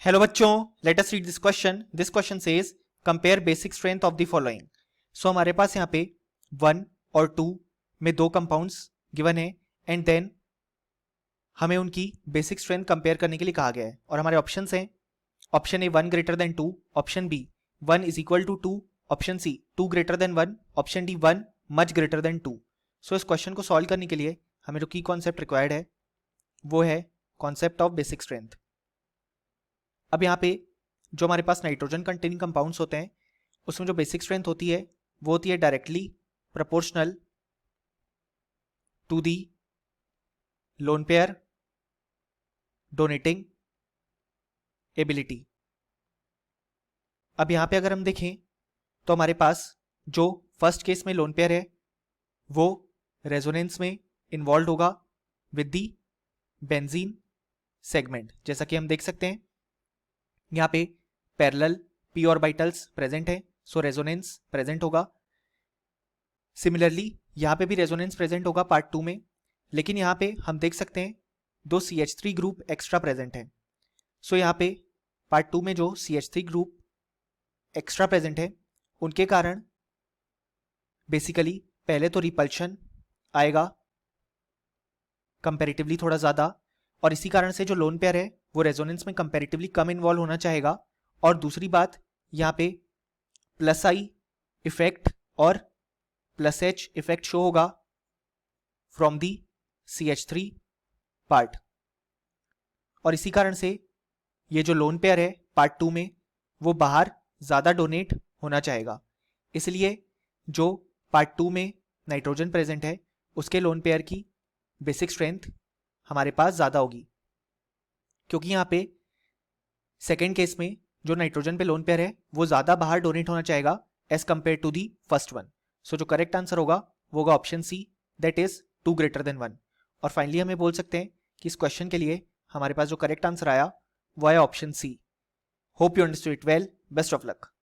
Hello बच्चों, let us read this question. This question says compare basic strength of the following. So हमारे पास यहाँ पे 1 और 2 में दो कंपाउंड्स गिवन है एंड देन हमें उनकी बेसिक स्ट्रेंथ कंपेयर करने के लिए कहा गया है और हमारे ऑप्शंस हैं. Option A 1 greater than 2, option B 1 is equal to 2, option C 2 greater than 1, option D 1 much greater than 2. So इस क्वेश्चन को सॉल्व करने के लिए हमें जो की कॉन्सेप्ट रिक्वायर्ड है वो है कॉन्सेप्ट ऑफ बेसिक स्ट्रेंथ. अब यहाँ पे जो हमारे पास नाइट्रोजन कंटेनिंग कंपाउंड्स होते हैं उसमें जो बेसिक स्ट्रेंथ होती है वो होती है directly proportional to the loan payer donating ability. अब यहाँ पे अगर हम देखें तो हमारे पास जो फर्स्ट केस में लोन पेयर है वो रेजोनेंस में इन्वॉल्व होगा विद दी बेंजीन सेगमेंट. जैसा कि हम देख सकते हैं यहाँ पे पैरेलल पी ऑर्बिटल्स प्रेजेंट है, सो रेजोनेंस प्रेजेंट होगा. सिमिलरली यहाँ पे भी रेजोनेंस प्रेजेंट होगा पार्ट 2 में, लेकिन यहाँ पे हम देख सकते हैं दो CH3 ग्रुप एक्स्ट्रा प्रेजेंट है. सो यहाँ पे पार्ट 2 में जो CH3 ग्रुप एक्स्ट्रा प्रेजेंट है उनके कारण बेसिकली पहले तो रिपल्शन आएगा कंपैरेटिवली थोड़ा ज़्यादा, और इसी कारण से जो लोन पेयर है वो रेजोनेंस में कंपैरेटिवली कम इन्वॉल्व होना चाहेगा. और दूसरी बात यहाँ पे प्लस आई इफेक्ट और प्लस एच इफेक्ट शो होगा फ्रॉम दी CH3 पार्ट, और इसी कारण से ये जो लोन पेयर है पार्ट 2 में वो बाहर ज़्यादा डोनेट होना चाहेगा. इसलिए जो पार्ट 2 में नाइट्रोजन प्रेजेंट है उसके लोन पेयर की बेसिक स्ट्रेंथ हमारे पास ज़्यादा होगी, क्योंकि यहाँ पे सेकेंड केस में जो नाइट्रोजन पे लोन पेयर है वो ज़्यादा बाहर डोनेट होना चाहेगा as compare to the first one. So जो करेक्ट आंसर होगा वो होगा option C, that is 2 greater than 1. और फाइनली हमें बोल सकते हैं कि इस क्वेश्चन के लिए हमारे पास जो करेक्ट आंसर आया वो आया option C. Hope you understood it well. Best of luck.